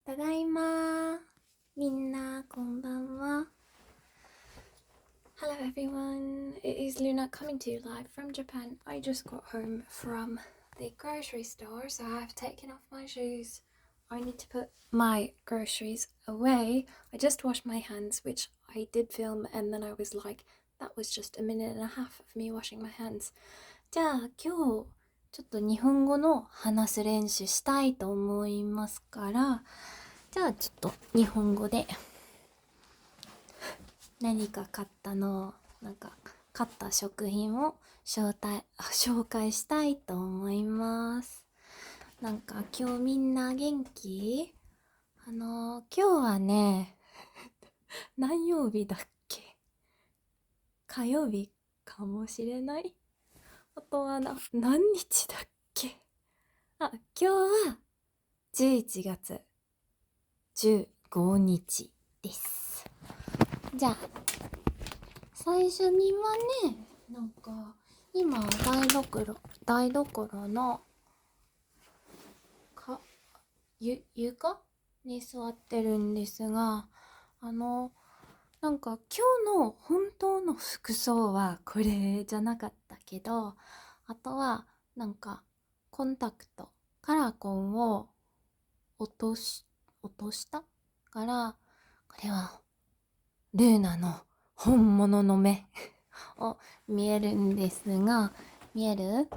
ただいま。みんなこんばんは。Hello everyone, it is Luna coming to you live from Japan. I just got home from the grocery store, so I have taken off my shoes. I need to put my groceries away. I just washed my hands, which I did film, and then I was like, that was just a minute and a half of me washing my hands. じゃあ今日ちょっと日本語の話す練習したいと思いますから、じゃあちょっと日本語で何か買ったの、買った食品を紹介したいと思います。今日みんな元気？今日はね、何曜日だっけ？火曜日かもしれない。あとは何日だっけ？今日は11月15日です。じゃあ最初にはね、今台所の床に座ってるんですが、今日の本当の服装はこれじゃなかったけど、あとはコンタクトカラコンを落としたから、これはルーナの本物の目を見えるんですが、見える？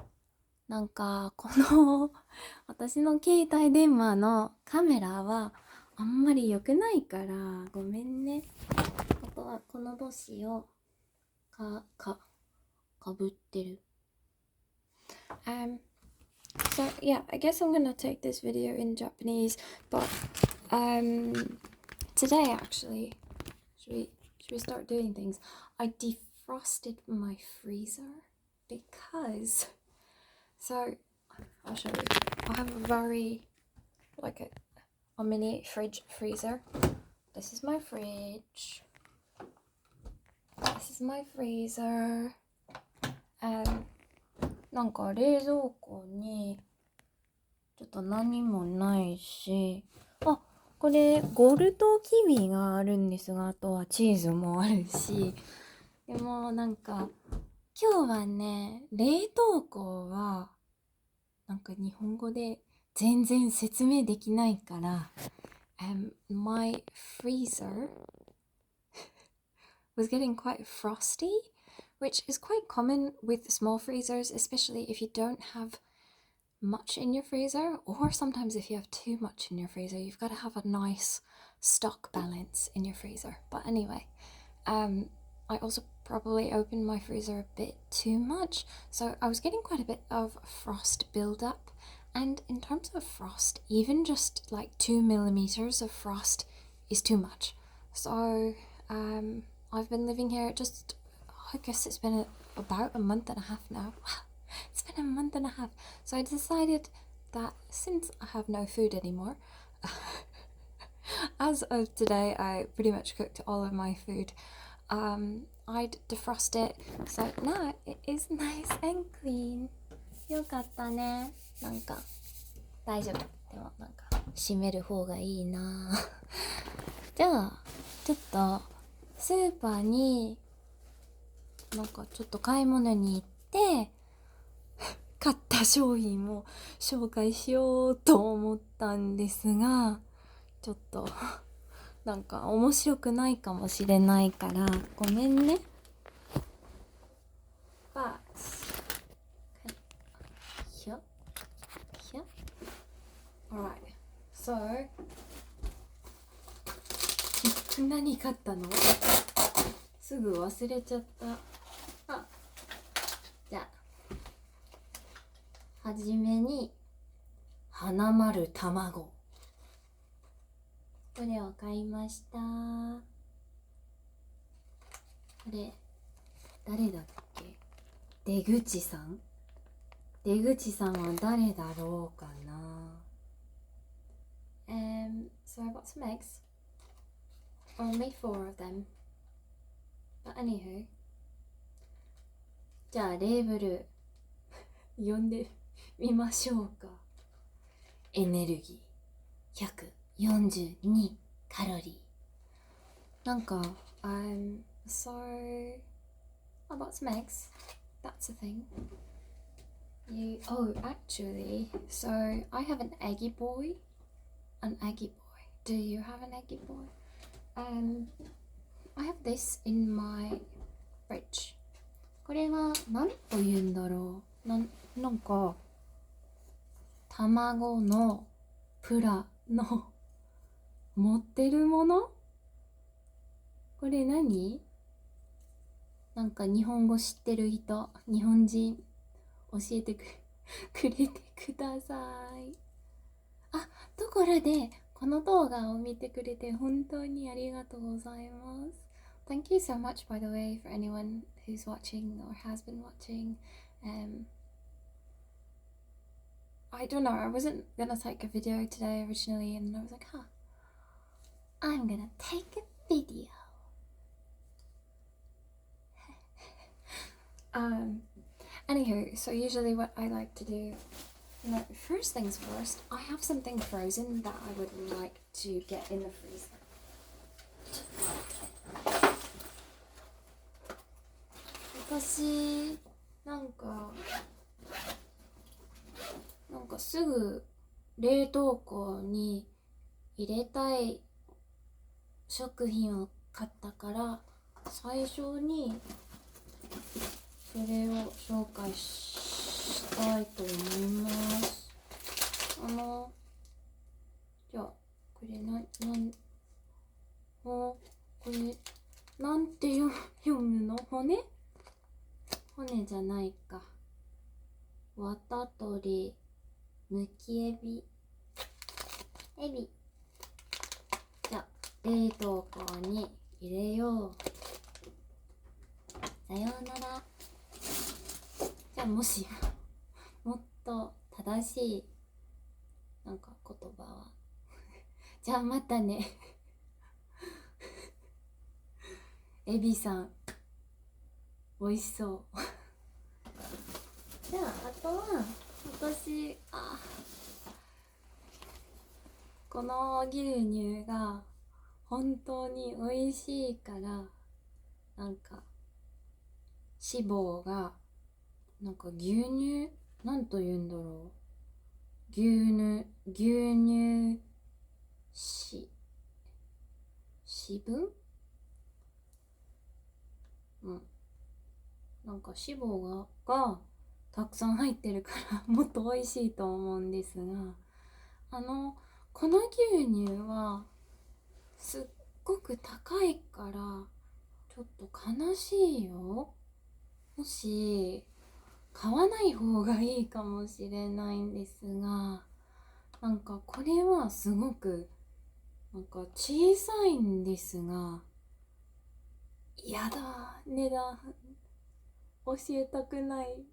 この私の携帯電話のカメラはあんまり良くないからごめんね。あとはこの帽子をかぶってる。So yeah, I guess I'm gonna take this video in Japanese, but today actually, should we start doing things? I defrosted my freezer because, so I'll show you. I have a very a mini freezer. This is my fridge. This is my freezer. And 冷蔵庫にちょっと何もないし、これゴルトキウイがあるんですが、あとはチーズもあるし、でも今日はね、冷凍庫は日本語で全然説明できないから、my freezer was getting quite frosty, which is quite common with small freezers, especially if you don't have much in your freezer, or sometimes if you have too much in your freezer, you've got to have a nice stock balance in your freezer. But anyway, I also probably opened my freezer a bit too much, so I was getting quite a bit of frost buildup. And in terms of frost, even just 2 millimeters of frost is too much. So I've been living here I guess it's been about a month and a half now. It's been a month and a half. So I decided that since I have no food anymore, as of today, I pretty much cooked all of my food. I'd defrost it, so now it is nice and clean. よかったね。大丈夫。でも閉める方がいいな。じゃあちょっとスーパーにちょっと買い物に行って買った商品を紹介しようと思ったんですが、ちょっと面白くないかもしれないからごめんね。But Alright, so 何買ったの？すぐ忘れちゃった。じゃあはじめに花丸卵、これを買いました。これ誰だっけ？出口さんは誰だろうかな。So I got some eggs. I made 4 of them. But anywho, じゃあレーブル読んでみましょうか。エネルギー42カロリー。なんか so about some eggs. That's a thing. Actually, so I have an eggy boy. An eggy boy. Do you have an eggy boy? I have this in my fridge. これは何と言うんだろう。なんか卵のプラの持ってるもの。これ何？なんか日本語知ってる人、日本人教えてくれてください。ところでこの動画を見てくれて本当にありがとうございます。Thank you so much, by the way, for anyone who's watching or has been watching. I don't know, I wasn't gonna take a video today originally, and I was like, I'm gonna take a video. Anywho, so usually what I like to do, first things first, I have something frozen that I would like to get in the freezer.私なんかすぐ冷凍庫に入れたい食品を買ったから、最初にそれを紹介したいと思います。じゃあこれこれなんて読むの？骨じゃないか。わたとり、むきエビ。じゃあ冷凍庫に入れよう。さようなら。じゃあもしもっと正しい言葉はじゃあまたねエビさん美味しそうじゃああとは私この牛乳が本当に美味しいから脂肪が牛乳なんと言うんだろう、牛乳脂分脂肪がたくさん入ってるからもっと美味しいと思うんですが、この牛乳はすっごく高いからちょっと悲しいよ。もし買わない方がいいかもしれないんですが、これはすごく小さいんですが、やだ、値段教えたくない、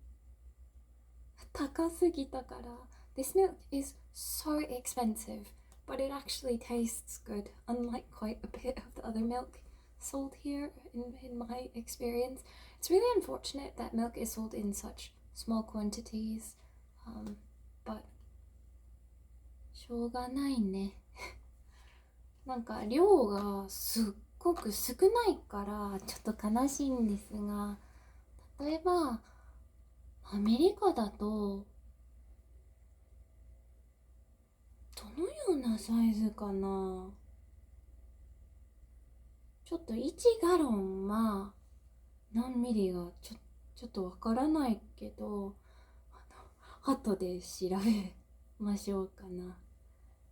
高すぎたから。 This milk is so expensive, but it actually tastes good, unlike quite a bit of the other milk sold here in my experience. It's really unfortunate that milk is sold in such small quantities, but しょうがないね量がすっごく少ないからちょっと悲しいんですが、例えばアメリカだとどのようなサイズかな。ちょっと1ガロンは何ミリがちょっとわからないけど、後で調べましょうかな。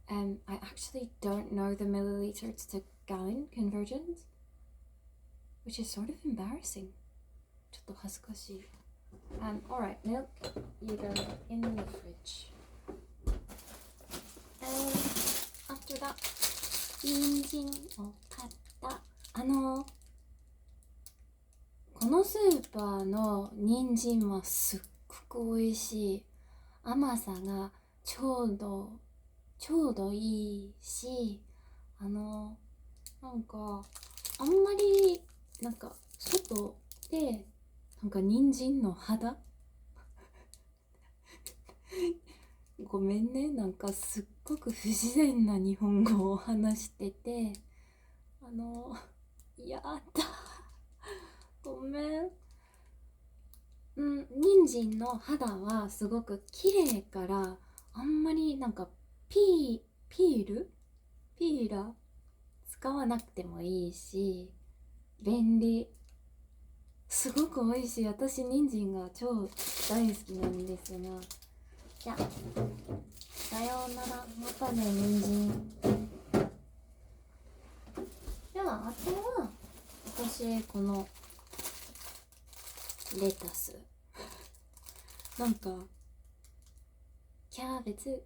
I actually don't know the milliliters to gallon conversions, which is sort of embarrassing. ちょっと恥ずかしい。Alright, milk, you go in the fridge. After that, 人参を買った。このスーパーの人参はすっごく美味しい。甘さがちょうどいいし、あんまり外で人参の肌ごめんね、すっごく不自然な日本語を話してて、やだごめん。人参の肌はすごく綺麗から、あんまりなんかピーラー使わなくてもいいし、便利。すごく美味しい。私人参が超大好きなんですが、じゃあさようなら、またね人参。ではあとは私このレタスなんかキャベツレ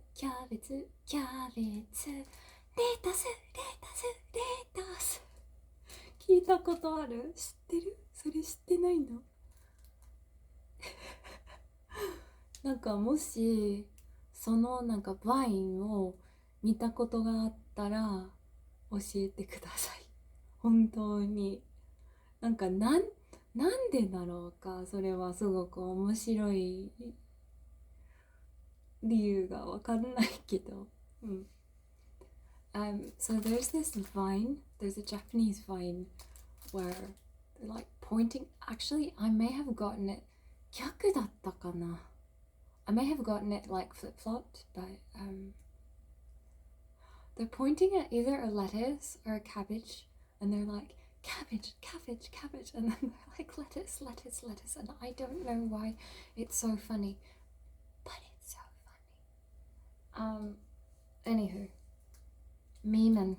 タス聞いたことある？知ってる？それ知ってないの？なんかもしそのなんかワインを見たことがあったら教えてください。本当になんかなんでだろうか。それはすごく面白い理由がわからないけど、so there's this vine, there's a Japanese vine where they're like pointing. Actually, I may have gotten it 逆だったかな。I may have gotten it like flip-flopped, but they're pointing at either a lettuce or a cabbage, and they're like, cabbage, and then they're like, lettuce, and I don't know why it's so funny, but it's so funny. Anywho, memeing.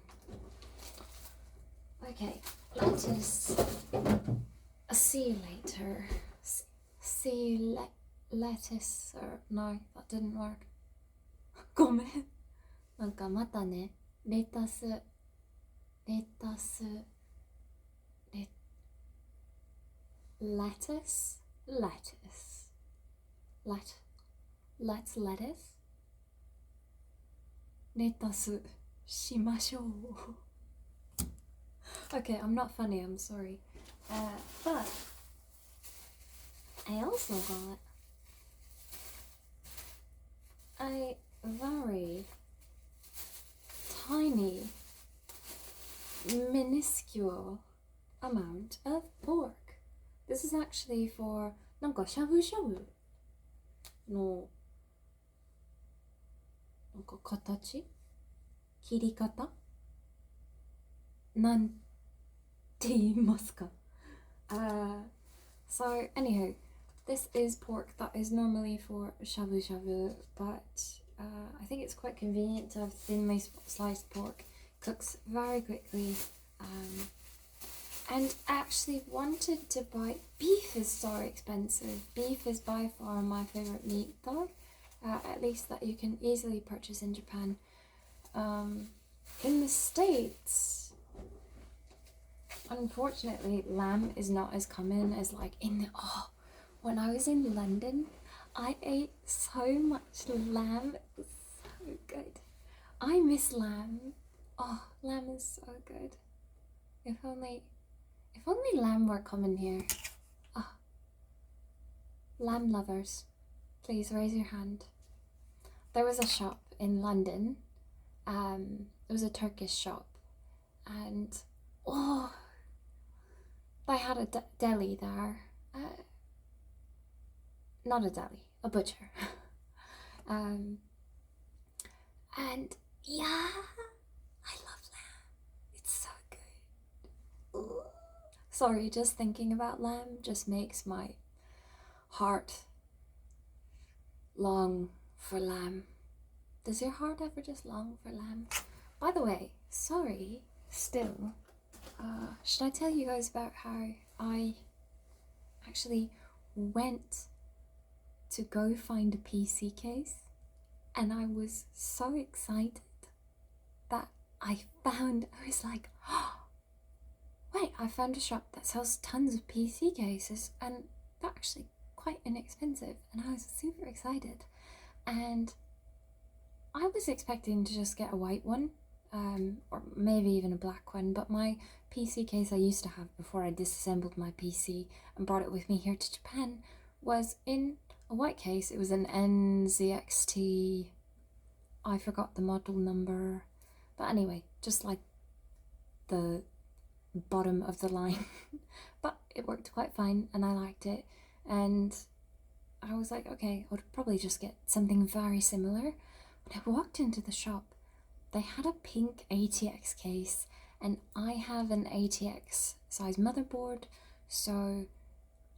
Okay, lettuce. See you later. Lettuce, or no, that didn't work. ごめん。なんかまたね、レタス、lettuce,レタスしましょう。Okay, I'm not funny, I'm sorry. But I also got a very tiny, minuscule amount of pork. This is actually for なんかしゃぶしゃぶのなんか形切り方なんて言いますか。So anywho, this is pork that is normally for shabu shabu, but I think it's quite convenient to have thinly sliced pork. Cooks very quickly, and actually wanted to buy beef. Is so expensive. Beef is by far my favorite meat though, at least that you can easily purchase in Japan. In the States, unfortunately, lamb is not as common as like when I was in London, I ate so much lamb. It was so good. I miss lamb. Oh, lamb is so good. If only lamb were common here. Oh. Lamb lovers, please raise your hand. There was a shop in London. It was a Turkish shop, and they had a deli there. Not a deli, a butcher. And yeah, I love lamb. It's so good. Ooh. Sorry, just thinking about lamb just makes my heart long for lamb. Does your heart ever just long for lamb? By the way, sorry, still, should I tell you guys about how I actually went to go find a PC case, and I was so excited that I was like, oh, wait, I found a shop that sells tons of PC cases, and they're actually quite inexpensive, and I was super excited. And I was expecting to just get a white one, or maybe even a black one, but my PC case I used to have before I disassembled my PC and brought it with me here to Japan was in a white case. It was an NZXT I forgot the model number. But anyway, just like the bottom of the line. But it worked quite fine and I liked it. And I was like, okay, I would probably just get something very similar. When I walked into the shop, they had a pink ATX case, and I have an ATX size motherboard, so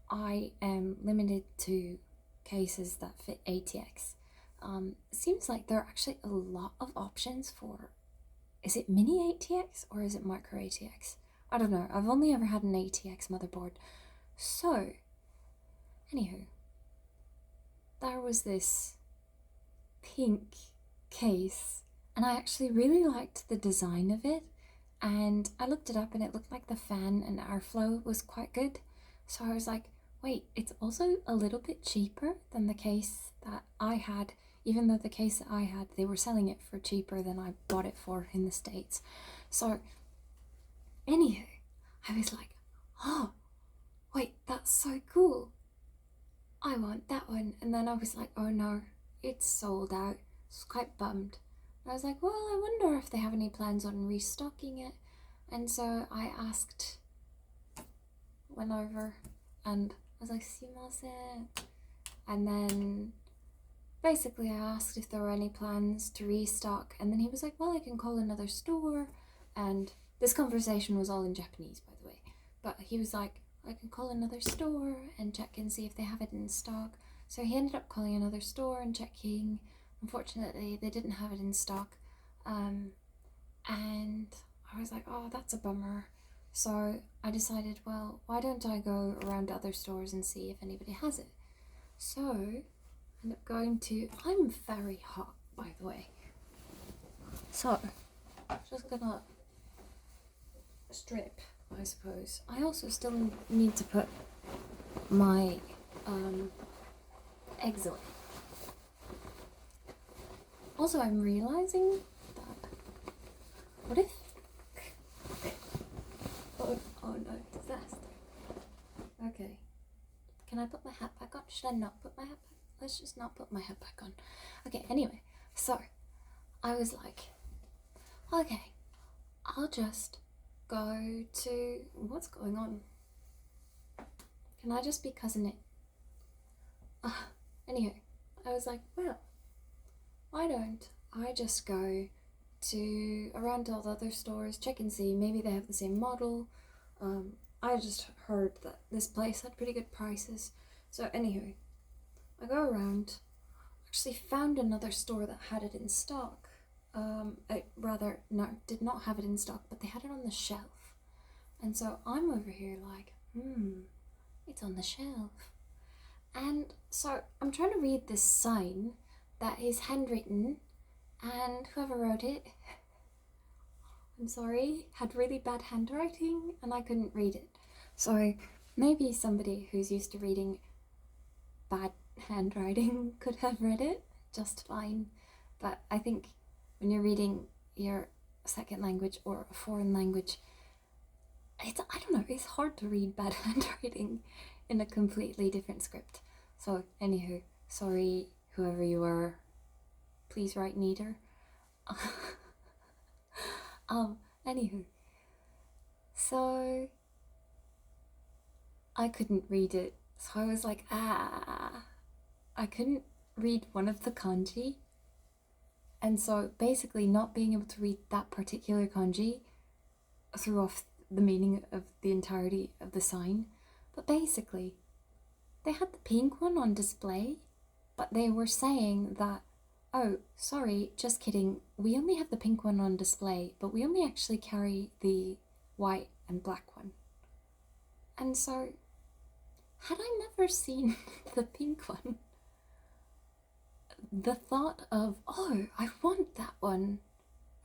I am limited to cases that fit ATX. It seems like there are actually a lot of options for, is it mini ATX or is it micro ATX? I don't know, I've only ever had an ATX motherboard. So, anywho, there was this pink case, and I actually really liked the design of it, and I looked it up and it looked like the fan and airflow was quite good. So I was like, wait, it's also a little bit cheaper than the case that I had, even though the case that I had, they were selling it for cheaper than I bought it for in the States. So anywho, I was like, oh, wait, that's so cool. I want that one. And then I was like, oh no, it's sold out. I was quite bummed. I was like, well, I wonder if they have any plans on restocking it. And so I went over and I was like, sumimasen. And then basically I asked if there were any plans to restock. And then he was like, well, I can call another store. And this conversation was all in Japanese, by the way. But he was like, I can call another store and check and see if they have it in stock. So he ended up calling another store and checking. Unfortunately, they didn't have it in stock. And I was like, oh, that's a bummer. So I decided, well, why don't I go around to other stores and see if anybody has it? So I ended up going to, I'm very hot, by the way. So just gonna strip, I suppose. I also still need to put my eggs away. Also, I'm realizing that, what if, oh no, disaster. Okay, can I put my hat back on? Should I not put my hat back? Let's just not put my hat back on. Okay, anyway, so I was like, okay, I'll just go to, what's going on? Can I just be cousin it? Anyway, I was like, well, why don't I just go to around all the other stores, check and see, maybe they have the same model. I just heard that this place had pretty good prices. So anyway, I go around, actually found another store that had it in stock. Did not have it in stock, but they had it on the shelf. And so I'm over here like, it's on the shelf. And so I'm trying to read this sign that is handwritten, and whoever wrote it, I'm sorry, had really bad handwriting and I couldn't read it. So maybe somebody who's used to reading bad handwriting could have read it just fine. But I think when you're reading your second language or a foreign language, I don't know, it's hard to read bad handwriting in a completely different script. So anywho, sorry whoever you are, please write neater. Anywho, so I couldn't read it, so I was like, I couldn't read one of the kanji, and so basically not being able to read that particular kanji threw off the meaning of the entirety of the sign. But basically, they had the pink one on display, but they were saying that, oh, sorry, just kidding, we only have the pink one on display, but we only actually carry the white and black one. And so, had I never seen the pink one, the thought of, oh, I want that one,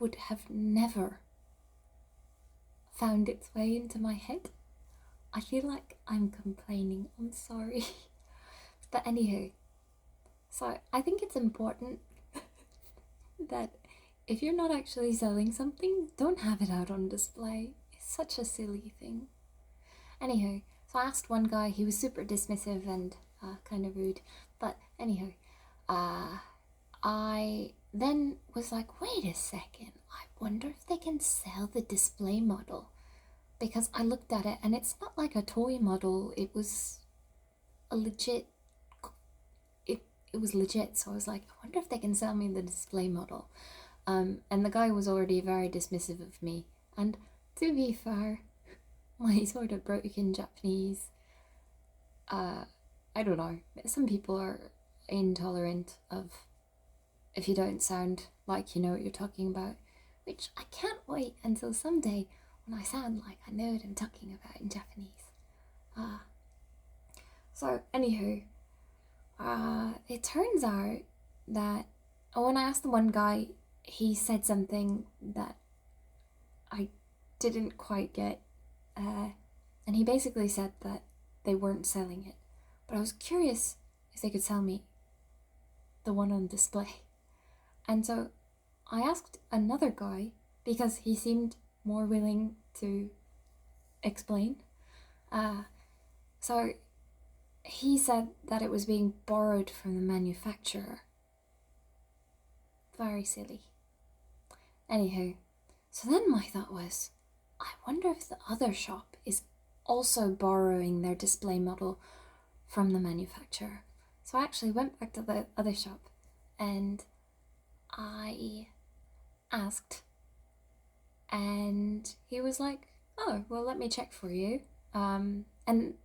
would have never found its way into my head. I feel like I'm complaining, I'm sorry. But anywho, so I think it's important that if you're not actually selling something, don't have it out on display. It's such a silly thing. Anywho, so I asked one guy, he was super dismissive and kind of rude, but anywho, then was like, wait a second, I wonder if they can sell the display model. Because I looked at it and it's not like a toy model, it was a legit, it was legit. So I was like, I wonder if they can sell me the display model. And the guy was already very dismissive of me. And to be fair, my sort of broken Japanese, I don't know, some people are intolerant of if you don't sound like you know what you're talking about, which I can't wait until someday when I sound like I know what I'm talking about in Japanese. So anywho, it turns out that when I asked the one guy, he said something that I didn't quite get, and he basically said that they weren't selling it, but I was curious if they could sell me the one on display. And so I asked another guy, because he seemed more willing to explain. So he said that it was being borrowed from the manufacturer. Very silly. Anywho, so then my thought was, I wonder if the other shop is also borrowing their display model from the manufacturer. So I actually went back to the other shop and I asked, and he was like, oh, well, let me check for you. And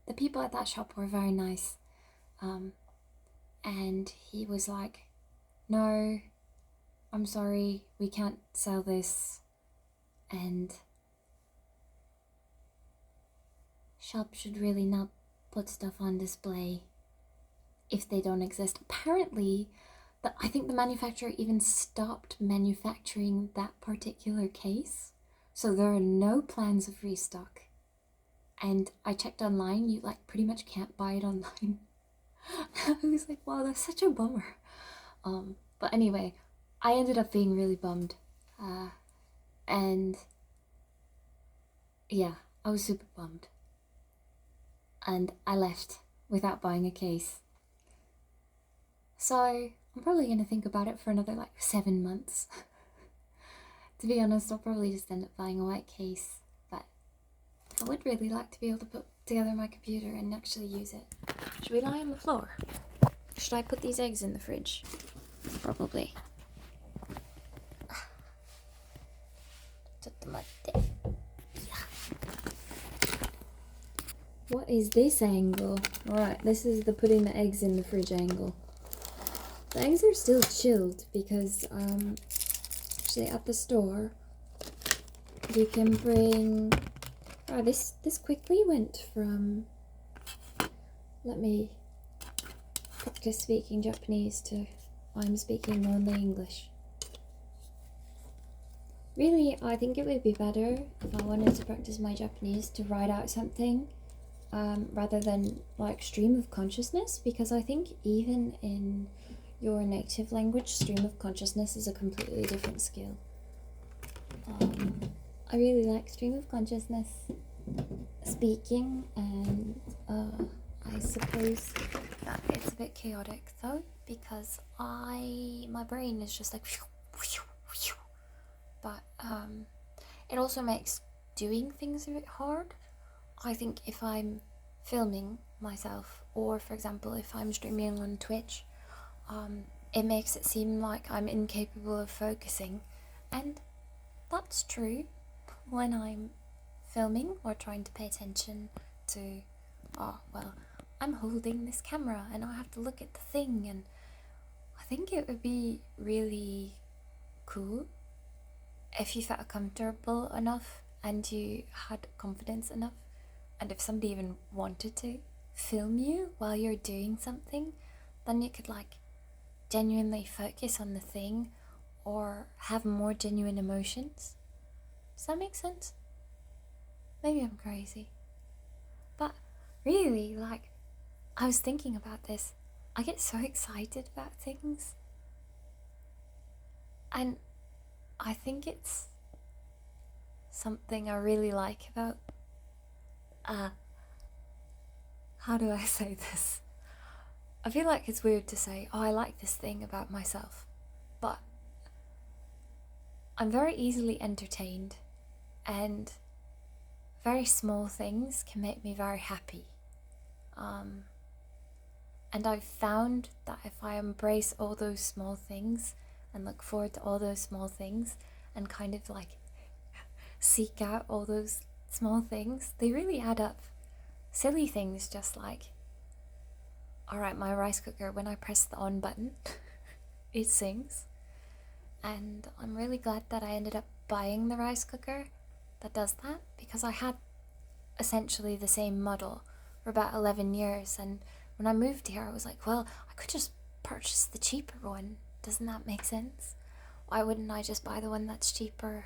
the people at that shop were very nice. And he was like, no, I'm sorry, we can't sell this. And shops should really not put stuff on display if they don't exist. Apparently, I think the manufacturer even stopped manufacturing that particular case. So there are no plans of restock. And I checked online, you like pretty much can't buy it online. I was like, wow, that's such a bummer. But anyway, I ended up being really bummed. And yeah, I was super bummed. And I left without buying a case. So I'm probably going to think about it for another like 7 months. To be honest, I'll probably just end up buying a white case. But I would really like to be able to put together my computer and actually use it. Should we lie on the floor? Should I put these eggs in the fridge? Probably. ちょっと待って。What is this angle? Alright, this is the putting the eggs in the fridge angle. The eggs are still chilled because actually at the store you can bring this quickly went from, let me practice speaking Japanese to I'm speaking only English. Really, I think it would be better if I wanted to practice my Japanese to write out something rather than like stream of consciousness, because I think even in your native language, stream of consciousness is a completely different skill. I really like stream of consciousness speaking, and I suppose that it's a bit chaotic though, because my brain is just like but it also makes doing things a bit hard. I think if I'm filming myself, or for example if I'm streaming on Twitch, it makes it seem like I'm incapable of focusing, and that's true when I'm filming or trying to pay attention to, I'm holding this camera and I have to look at the thing, and I think it would be really cool if you felt comfortable enough and you had confidence enough, and if somebody even wanted to film you while you're doing something, then you could like genuinely focus on the thing or have more genuine emotions. Does that make sense? Maybe I'm crazy. But really, like, I was thinking about this. I get so excited about things. And I think it's something I really like about, how do I say this? I feel like it's weird to say, oh, I like this thing about myself. But I'm very easily entertained, and very small things can make me very happy. And I've found that if I embrace all those small things and look forward to all those small things and kind of like seek out all those small things, they really add up. Silly things just like, alright, my rice cooker, when I press the on button, it sings. And I'm really glad that I ended up buying the rice cooker that does that, because I had essentially the same model for about 11 years, and when I moved here I was like, well, I could just purchase the cheaper one. Doesn't that make sense? Why wouldn't I just buy the one that's cheaper?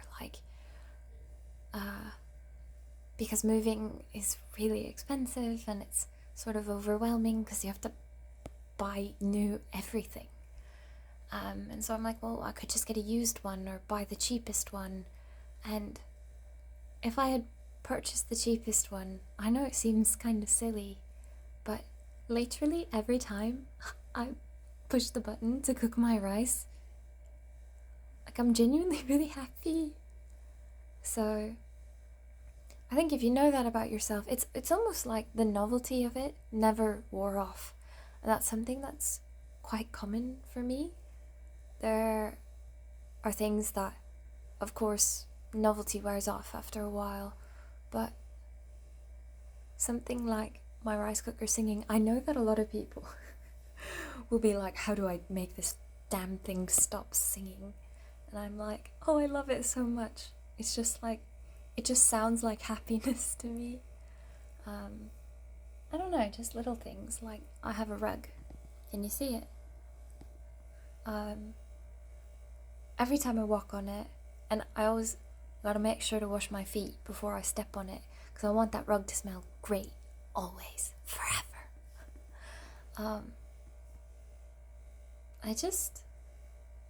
Because moving is really expensive and it's sort of overwhelming because you have to buy new everything. And so I'm like, well, I could just get a used one or buy the cheapest one. And if I had purchased the cheapest one, I know it seems kind of silly, but literally every time I push the button to cook my rice, like, I'm genuinely really happy. So I think if you know that about yourself, it's almost like the novelty of it never wore off. And that's something that's quite common for me. There are things that, of course, novelty wears off after a while, but something like my rice cooker singing, I know that a lot of people will be like, how do I make this damn thing stop singing? And I'm like, oh, I love it so much. It's just like, it just sounds like happiness to me. I don't know, just little things, like I have a rug. Can you see it? Every time I walk on it, and I always gotta make sure to wash my feet before I step on it, because I want that rug to smell great, always, forever.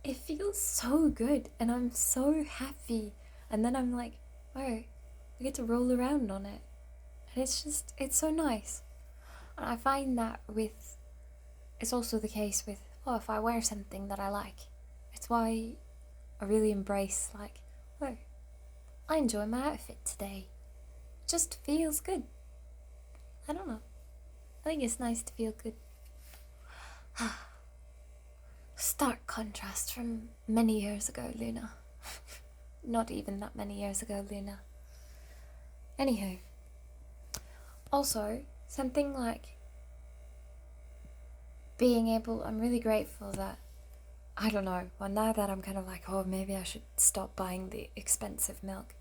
It feels so good, and I'm so happy. And then I'm like, oh, I get to roll around on it. And it's so nice. And I find that it's also the case with, if I wear something that I like. It's why I really embrace, like, I enjoy my outfit today. It just feels good. I don't know. I think it's nice to feel good. Stark contrast from many years ago, Loona. Not even that many years ago, Loona. Anywho. Also, something like I'm really grateful that, I don't know, well, now that I'm kind of like, maybe I should stop buying the expensive milk.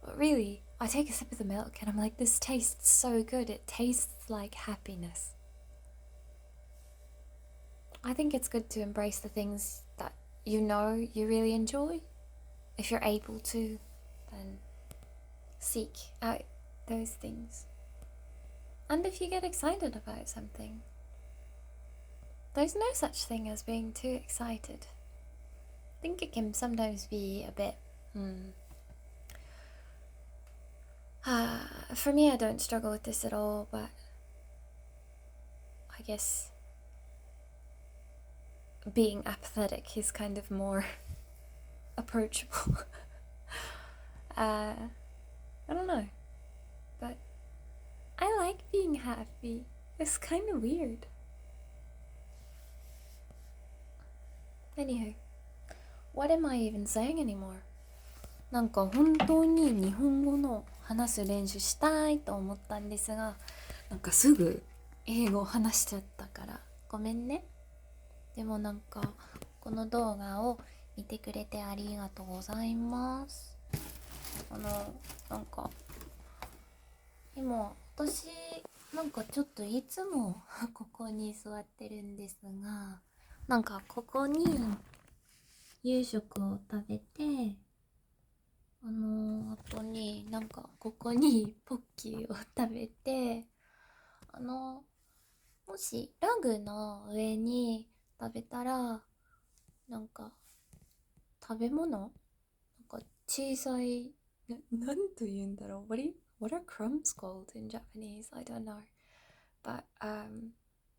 But really, I take a sip of the milk and I'm like, this tastes so good. It tastes like happiness. I think it's good to embrace the things that you know you really enjoy. If you're able to, then seek out those things. And if you get excited about something, there's no such thing as being too excited. I think it can sometimes be a bit, for me, I don't struggle with this at all, but I guess being apathetic is kind of more approachable. I don't know, but I like being happy. It's kind of weird. Anywho, what am I even saying anymore? なんか本当に日本語の話す練習したいと思ったんですが、なんかすぐ英語を話しちゃったからごめんね。でもなんかこの動画を見てくれてありがとうございます。なんか今私なんかちょっといつもここに座ってるんですが、なんかここに夕食を食べて、あとになんかここにポッキーを食べて、もしラグの上に食べたら、なんか食べ物、なんか小さい、なんと言うんだろう。What are crumbs called in Japanese? I don't know. But,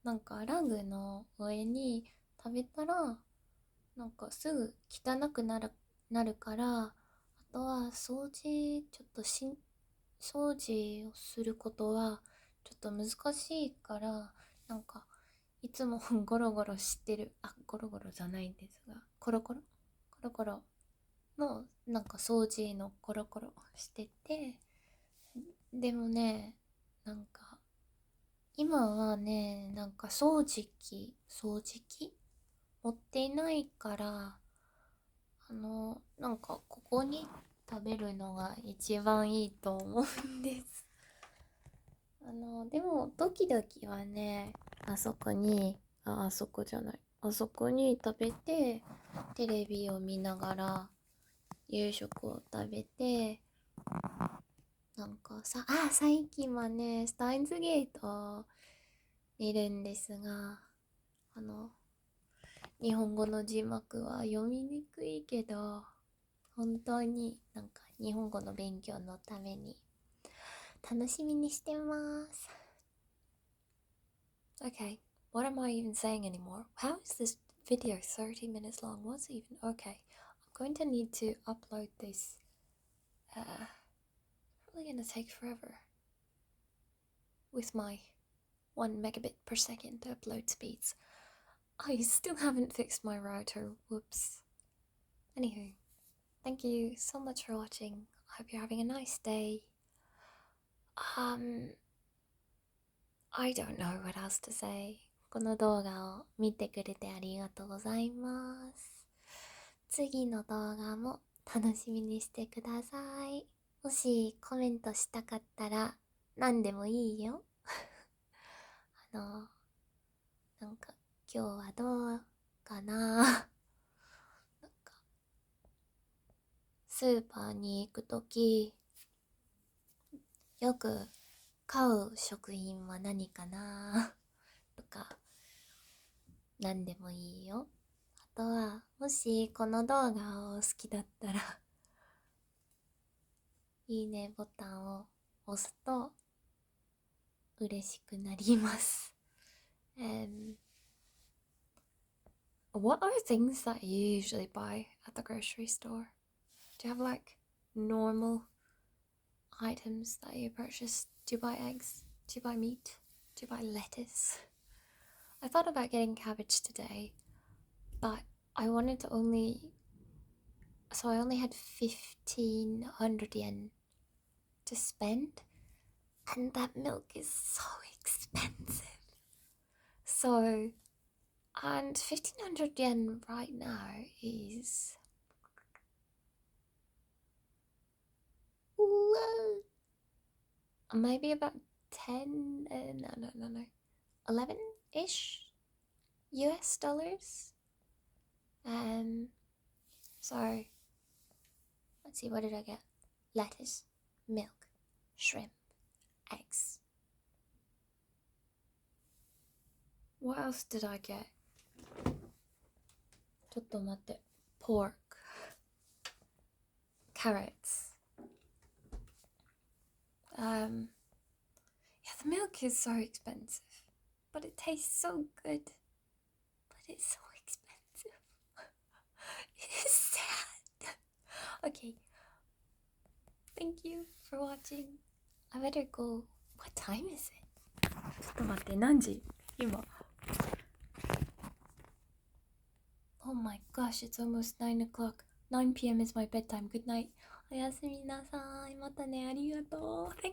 なんかラグの上に食べたら、なんかすぐ汚くならなるから、あとは掃除をすることはちょっと難しいから、なんかいつもゴロゴロしてる、ゴロゴロじゃないんですが、コロコロのなんか掃除のコロコロしてて、でもね、なんか今はね、なんか掃除機持っていないから、なんかここに食べるのが一番いいと思うんです。でも時々はね、あそこじゃない、あそこに食べて、テレビを見ながら夕食を食べて、なんか最近はね、スタインズゲートを見るんですが、日本語の字幕は読みにくいけど、本当になんか日本語の勉強のために楽しみにしてます。Okay, what am I even saying anymore? How is this video 30 minutes long? What's even? Okay, I'm going to need to upload this. Probably gonna take forever with my 1 megabit per second upload speeds. I still haven't fixed my router. Whoops. Anywho, thank you so much for watching. I hope you're having a nice day. I don't know what else to say. この動画を見てくれてありがとうございます。次の動画も楽しみにしてください。もしコメントしたかったら何でもいいよ。なんか今日はどうかな。なんかスーパーに行くときよく買う食品は何かなとか、何でもいいよ。あとはもしこの動画を好きだったらいいねボタンを押すと嬉しくなります。What are things that you usually buy at the grocery store? Do you have like normal items that you purchase? Do you buy eggs? Do you buy meat? Do you buy lettuce? I thought about getting cabbage today, but I wanted to so I only had 1,500 yen to spend, and that milk is so expensive. So, and 1,500 yen right now is maybe about 10, no, 11-ish US dollars. So let's see, what did I get? Lettuce, milk, shrimp, eggs. What else did I get? ちょっと待って。Pork, carrots. Yeah, the milk is so expensive, but it tastes so good. But it's so expensive. It is sad. Okay. Thank you for watching. I better go. What time is it? ちょっと待って、何時？今。Oh my gosh, it's almost 9 o'clock. 9 p.m. is my bedtime. Good night. おやすみなさい。またね、ありがとう。Thank you.